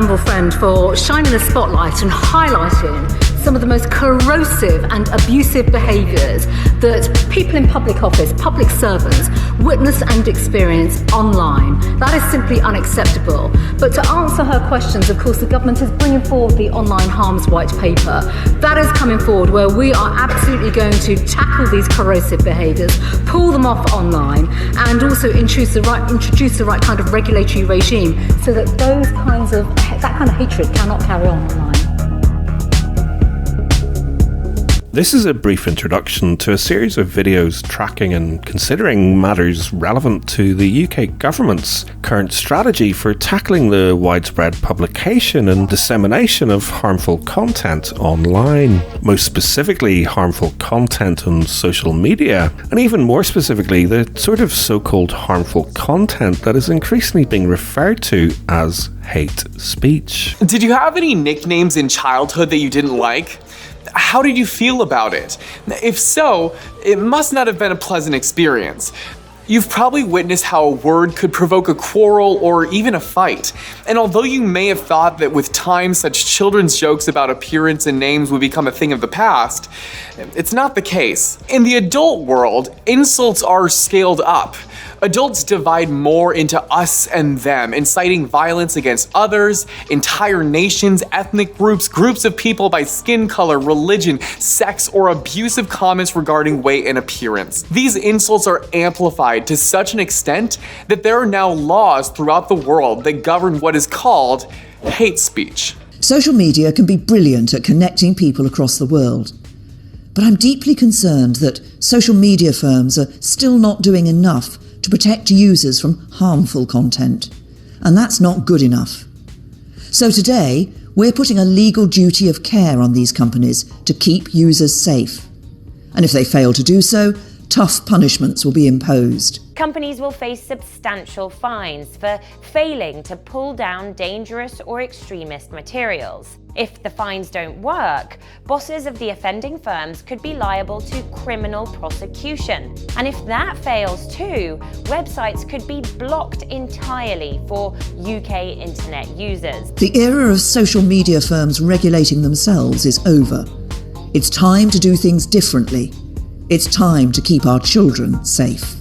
honourable friend for shining the spotlight and highlighting some of the most corrosive and abusive behaviours that people in public office, public servants, witness and experience online. That is simply unacceptable. But to answer her questions, of course, the government is bringing forward the Online Harms White Paper. That is coming forward where we are absolutely going to tackle these corrosive behaviours, pull them off online, and also introduce the right kind of regulatory regime so that that kind of hatred cannot carry on online. This is a brief introduction to a series of videos tracking and considering matters relevant to the UK government's current strategy for tackling the widespread publication and dissemination of harmful content online. Most specifically, harmful content on social media, and even more specifically, the sort of so-called harmful content that is increasingly being referred to as hate speech. Did you have any nicknames in childhood that you didn't like? How did you feel about it? If so, it must not have been a pleasant experience. You've probably witnessed how a word could provoke a quarrel or even a fight. And although you may have thought that with time such children's jokes about appearance and names would become a thing of the past, it's not the case. In the adult world, insults are scaled up. Adults divide more into us and them, inciting violence against others, entire nations, ethnic groups, groups of people by skin color, religion, sex, or abusive comments regarding weight and appearance. These insults are amplified to such an extent that there are now laws throughout the world that govern what is called hate speech. Social media can be brilliant at connecting people across the world. But I'm deeply concerned that social media firms are still not doing enough to protect users from harmful content. And that's not good enough. So today, we're putting a legal duty of care on these companies to keep users safe. And if they fail to do so, tough punishments will be imposed. Companies will face substantial fines for failing to pull down dangerous or extremist materials. If the fines don't work, bosses of the offending firms could be liable to criminal prosecution. And if that fails too, websites could be blocked entirely for UK internet users. The era of social media firms regulating themselves is over. It's time to do things differently. It's time to keep our children safe.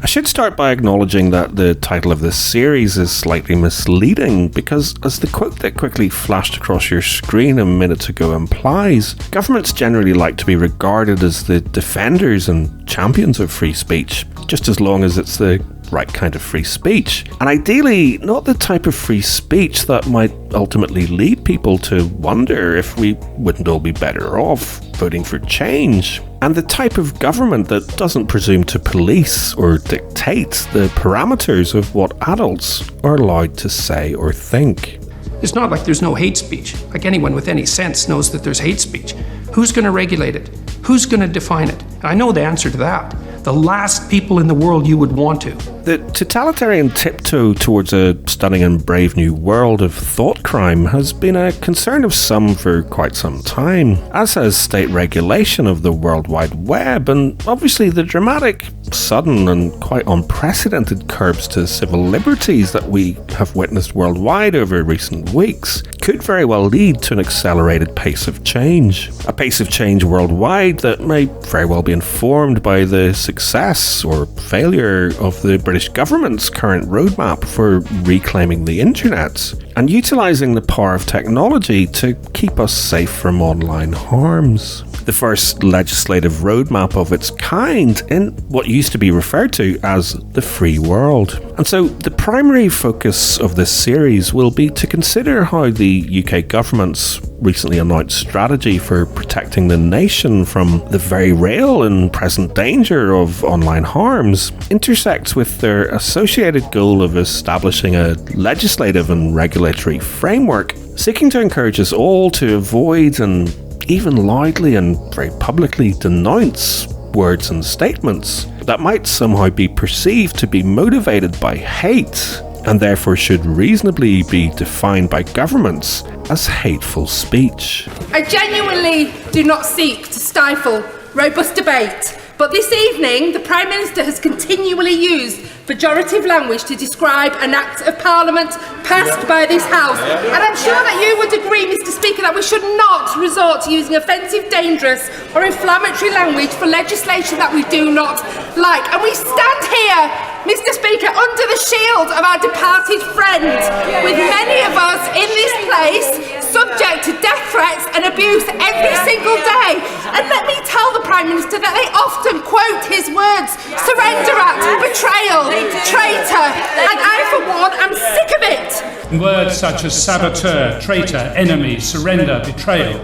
I should start by acknowledging that the title of this series is slightly misleading because, as the quote that quickly flashed across your screen a minute ago implies, governments generally like to be regarded as the defenders and champions of free speech, just as long as it's the right kind of free speech. And ideally, not the type of free speech that might ultimately lead people to wonder if we wouldn't all be better off voting for change. And the type of government that doesn't presume to police or dictate the parameters of what adults are allowed to say or think. It's not like there's no hate speech. Like anyone with any sense knows that there's hate speech. Who's going to regulate it? Who's going to define it? I know the answer to that. The last people in the world you would want to. The totalitarian tiptoe towards a stunning and brave new world of thought crime has been a concern of some for quite some time, as has state regulation of the World Wide Web, and obviously the dramatic, sudden and quite unprecedented curbs to civil liberties that we have witnessed worldwide over recent weeks could very well lead to an accelerated pace of change. A pace of change worldwide that may very well be informed by the success or failure of the British government's current roadmap for reclaiming the internet and utilising the power of technology to keep us safe from online harms. The first legislative roadmap of its kind in what used to be referred to as the free world. And so the primary focus of this series will be to consider how the UK government's recently announced strategy for protecting the nation from the very real and present danger of online harms intersects with their associated goal of establishing a legislative and regulatory framework seeking to encourage us all to avoid and even loudly and very publicly denounce words and statements that might somehow be perceived to be motivated by hate and therefore should reasonably be defined by governments as hateful speech. I genuinely do not seek to stifle robust debate But this evening, the Prime Minister has continually used pejorative language to describe an Act of Parliament passed by this House. And I'm sure that you would agree, Mr Speaker, that we should not resort to using offensive, dangerous or inflammatory language for legislation that we do not like. And we stand here, Mr Speaker, under the shield of our departed friend, with many of us in this place subject to death threats and abuse every single day. And let me tell the Prime Minister that they often quote his words: surrender act, betrayal, traitor, and I for one am sick of it. Words such as saboteur, traitor, enemy, surrender, betrayal,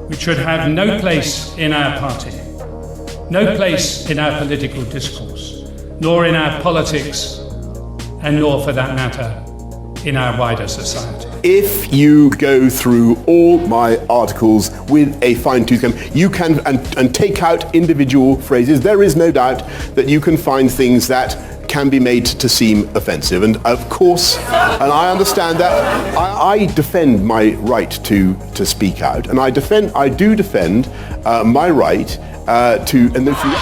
which should have no place in our party, no place in our political discourse, nor in our politics, and nor, for that matter, in our wider society. If you go through all my articles with a fine-tooth comb, you can and take out individual phrases. There is no doubt that you can find things that can be made to seem offensive. And of course, and I understand that, I defend my right to speak out, and I do defend my right to. And if you,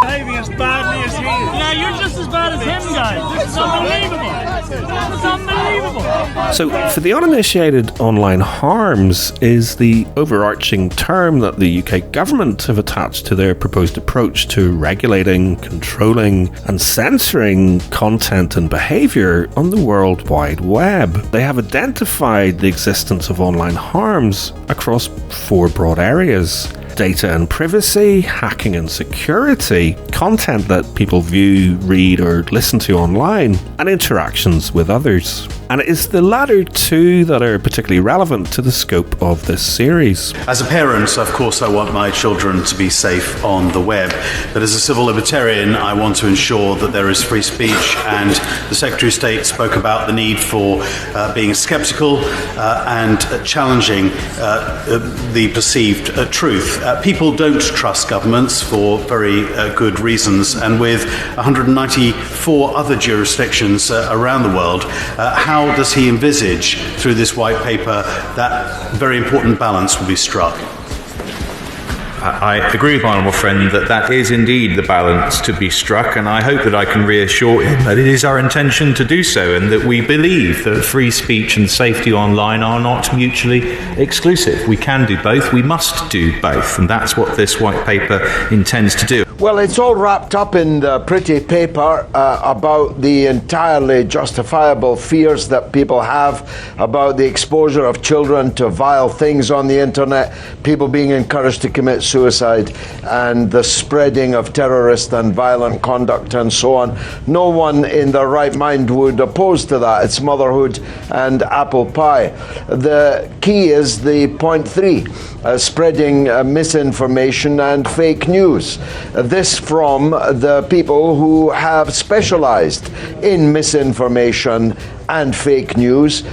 behaving as badly as he is. Yeah, you're just as bad as him, guys. This is unbelievable. This is unbelievable. So, for the uninitiated, online harms is the overarching term that the UK government have attached to their proposed approach to regulating, controlling and censoring content and behaviour on the World Wide Web. They have identified the existence of online harms across 4 broad areas: data and privacy, hacking and security, content that people view, read or listen to online, and interactions with others. And it is the latter 2 that are particularly relevant to the scope of this series. As a parent, of course, I want my children to be safe on the web. But as a civil libertarian, I want to ensure that there is free speech. And the Secretary of State spoke about the need for being sceptical and challenging the perceived truth. People don't trust governments for very good reasons. And with 194 other jurisdictions around the world, how does he envisage, through this white paper, that very important balance will be struck? I agree with my honourable friend that is indeed the balance to be struck, and I hope that I can reassure him that it is our intention to do so, and that we believe that free speech and safety online are not mutually exclusive. We can do both, we must do both, and that's what this white paper intends to do. Well, it's all wrapped up in the pretty paper about the entirely justifiable fears that people have about the exposure of children to vile things on the internet, people being encouraged to commit suicide, and the spreading of terrorist and violent conduct and so on. No one in their right mind would oppose to that. It's motherhood and apple pie. The key is the point 3, spreading misinformation and fake news. This from the people who have specialized in misinformation and fake news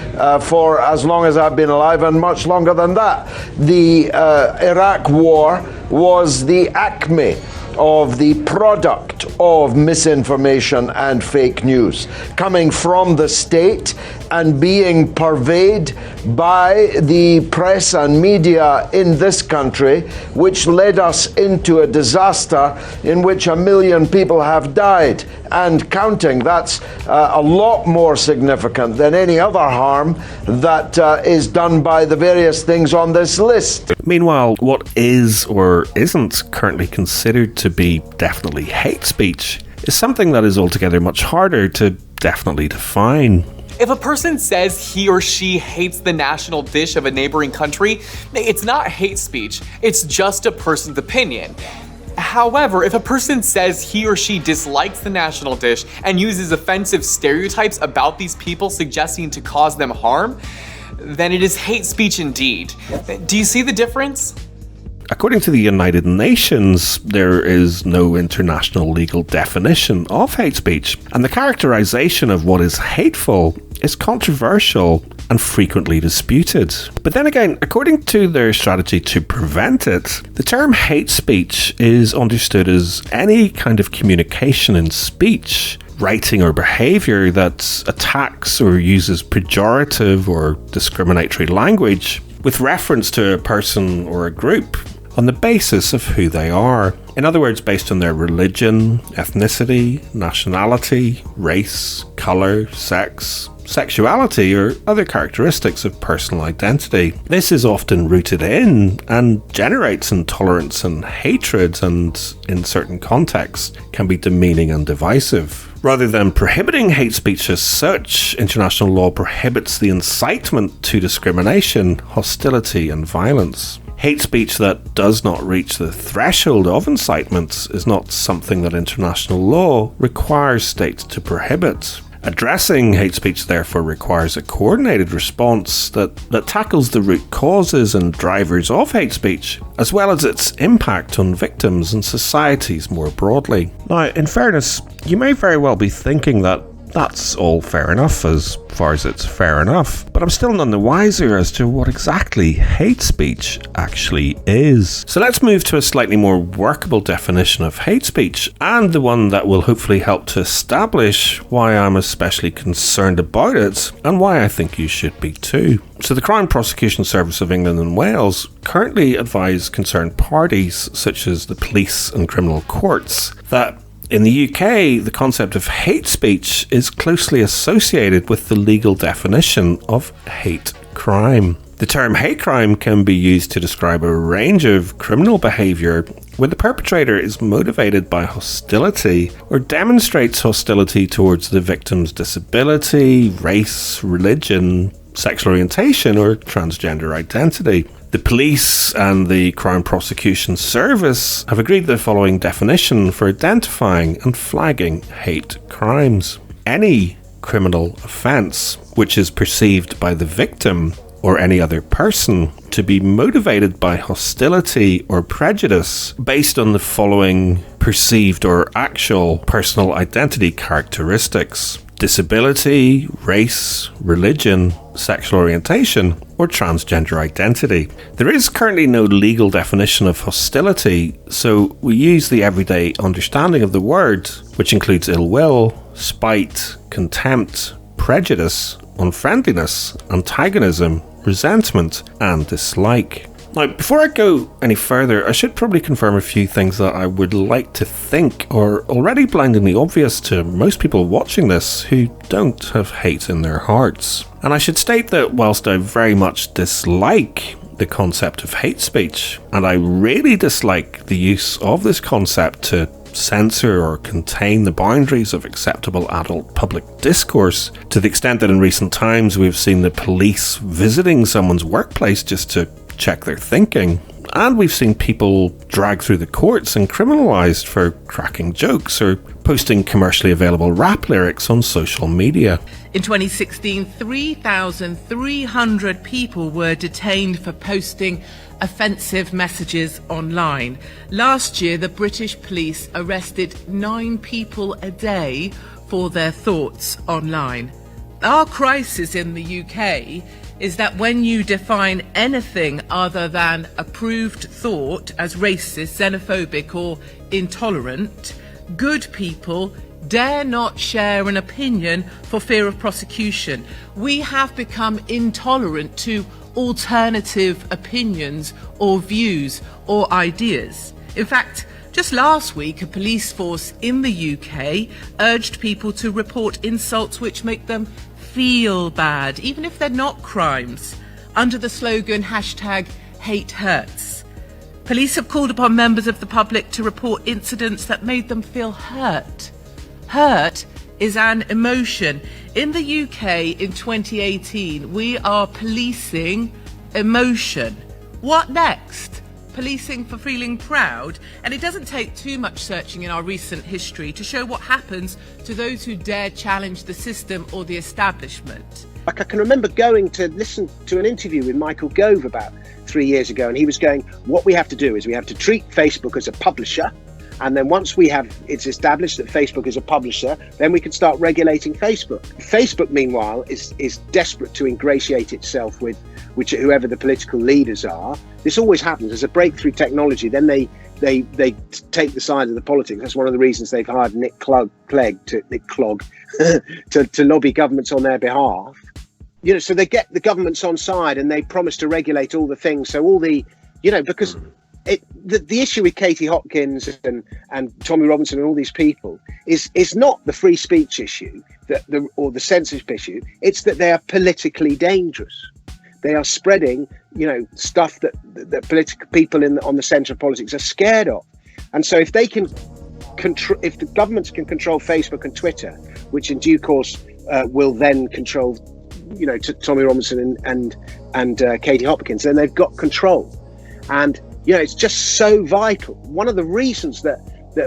for as long as I've been alive, and much longer than that. The Iraq War was the acme of the product of misinformation and fake news, coming from the state and being purveyed by the press and media in this country, which led us into a disaster in which 1 million people have died and counting. That's a lot more significant than any other harm that is done by the various things on this list. Meanwhile, what is or isn't currently considered to be definitely hate speech is something that is altogether much harder to definitely define. If a person says he or she hates the national dish of a neighboring country, it's not hate speech, it's just a person's opinion. However, if a person says he or she dislikes the national dish and uses offensive stereotypes about these people suggesting to cause them harm, then it is hate speech indeed. Do you see the difference? According to the United Nations, there is no international legal definition of hate speech, and the characterization of what is hateful is controversial and frequently disputed. But then again, according to their strategy to prevent it, the term hate speech is understood as any kind of communication in speech, writing or behaviour that attacks or uses pejorative or discriminatory language with reference to a person or a group on the basis of who they are. In other words, based on their religion, ethnicity, nationality, race, colour, sex, sexuality, or other characteristics of personal identity. This is often rooted in and generates intolerance and hatred, and in certain contexts can be demeaning and divisive. Rather than prohibiting hate speech as such, international law prohibits the incitement to discrimination, hostility, and violence. Hate speech that does not reach the threshold of incitement is not something that international law requires states to prohibit. Addressing hate speech therefore requires a coordinated response that tackles the root causes and drivers of hate speech, as well as its impact on victims and societies more broadly. Now, in fairness, you may very well be thinking that that's all fair enough as far as it's fair enough, but I'm still none the wiser as to what exactly hate speech actually is. So let's move to a slightly more workable definition of hate speech, and the one that will hopefully help to establish why I'm especially concerned about it and why I think you should be too. So the Crown Prosecution Service of England and Wales currently advise concerned parties, such as the police and criminal courts, that in the UK, the concept of hate speech is closely associated with the legal definition of hate crime. The term hate crime can be used to describe a range of criminal behaviour where the perpetrator is motivated by hostility or demonstrates hostility towards the victim's disability, race, religion, sexual orientation, or transgender identity. The police and the Crown Prosecution Service have agreed the following definition for identifying and flagging hate crimes. Any criminal offence which is perceived by the victim or any other person to be motivated by hostility or prejudice based on the following perceived or actual personal identity characteristics: disability, race, religion, sexual orientation, or transgender identity. There is currently no legal definition of hostility, so we use the everyday understanding of the word, which includes ill will, spite, contempt, prejudice, unfriendliness, antagonism, resentment, and dislike. Now, before I go any further, I should probably confirm a few things that I would like to think are already blindingly obvious to most people watching this who don't have hate in their hearts. And I should state that whilst I very much dislike the concept of hate speech, and I really dislike the use of this concept to censor or contain the boundaries of acceptable adult public discourse, to the extent that in recent times we've seen the police visiting someone's workplace just to check their thinking, and we've seen people dragged through the courts and criminalised for cracking jokes or posting commercially available rap lyrics on social media. In 2016, 3,300 people were detained for posting offensive messages online. Last year, the British police arrested 9 people a day for their thoughts online. Our crisis in the UK is that when you define anything other than approved thought as racist, xenophobic, or intolerant, good people dare not share an opinion for fear of prosecution. We have become intolerant to alternative opinions or views or ideas. In fact, just last week, a police force in the UK urged people to report insults which make them feel bad, even if they're not crimes, under the slogan #HateHurts. Police have called upon members of the public to report incidents that made them feel hurt. Hurt is an emotion. In the UK in 2018, we are policing emotion. What next? Policing for feeling proud? And it doesn't take too much searching in our recent history to show what happens to those who dare challenge the system or the establishment. Like, I can remember going to listen to an interview with Michael Gove about 3 years ago, and he was going, what we have to do is we have to treat Facebook as a publisher, And then once it's established that Facebook is a publisher, then we can start regulating Facebook. Facebook, meanwhile, is desperate to ingratiate itself with whoever the political leaders are. This always happens. There's a breakthrough technology, then they take the side of the politics. That's one of the reasons they've hired Nick Clegg to lobby governments on their behalf. So they get the governments on side and they promise to regulate all the things. So all the, because the issue with Katie Hopkins and Tommy Robinson and all these people is not the free speech issue or the censorship issue. It's that they are politically dangerous. They are spreading, stuff that political people on the centre of politics are scared of. And so if they can if the governments can control Facebook and Twitter, which in due course will then control, Tommy Robinson and Katie Hopkins, then they've got control. And it's just so vital. One of the reasons that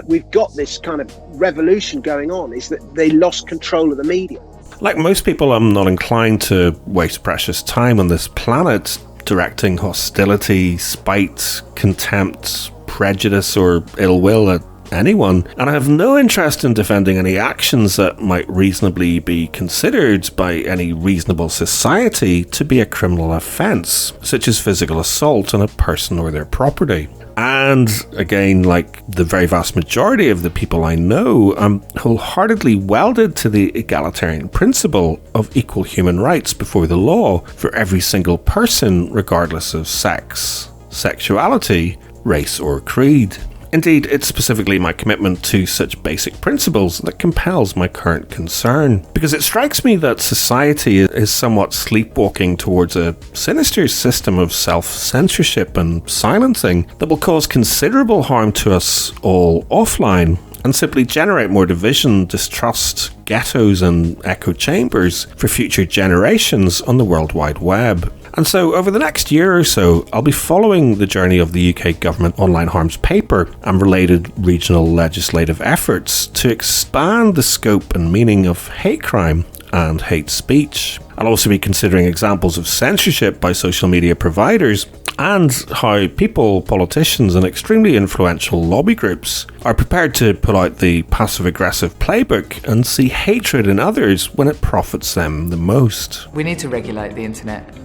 we've got this kind of revolution going on is that they lost control of the media. Like most people, I'm not inclined to waste precious time on this planet directing hostility, spite, contempt, prejudice, or ill will at anyone, and I have no interest in defending any actions that might reasonably be considered by any reasonable society to be a criminal offence, such as physical assault on a person or their property. And again, like the very vast majority of the people I know, I'm wholeheartedly welded to the egalitarian principle of equal human rights before the law for every single person, regardless of sex, sexuality, race, or creed. Indeed, it's specifically my commitment to such basic principles that compels my current concern, because it strikes me that society is somewhat sleepwalking towards a sinister system of self-censorship and silencing that will cause considerable harm to us all offline and simply generate more division, distrust, ghettos and echo chambers for future generations on the World Wide Web. And so over the next year or so, I'll be following the journey of the UK Government Online Harms Paper and related regional legislative efforts to expand the scope and meaning of hate crime and hate speech. I'll also be considering examples of censorship by social media providers and how people, politicians and extremely influential lobby groups are prepared to pull out the passive-aggressive playbook and see hatred in others when it profits them the most. We need to regulate the internet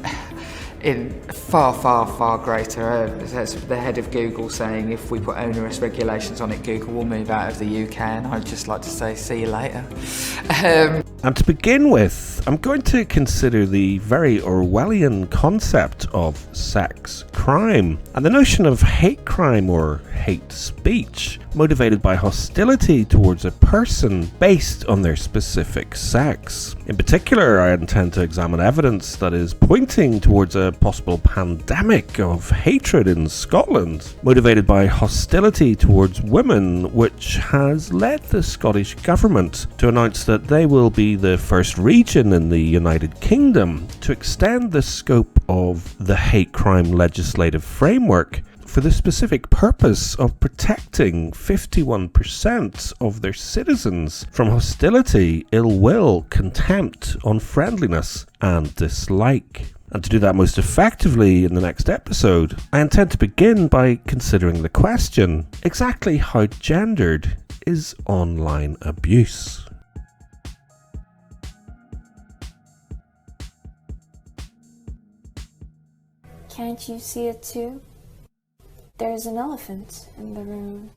in far, far, far greater. There's the head of Google saying if we put onerous regulations on it, Google will move out of the UK, and I'd just like to say, see you later. And to begin with, I'm going to consider the very Orwellian concept of sex crime and the notion of hate crime or hate speech motivated by hostility towards a person based on their specific sex. In particular, I intend to examine evidence that is pointing towards a possible pandemic of hatred in Scotland, motivated by hostility towards women, which has led the Scottish Government to announce that they will be the first region in the United Kingdom to extend the scope of the hate crime legislative framework for the specific purpose of protecting 51% of their citizens from hostility, ill will, contempt, unfriendliness, and dislike. And to do that most effectively in the next episode, I intend to begin by considering the question, exactly how gendered is online abuse? Can't you see it too? There's an elephant in the room.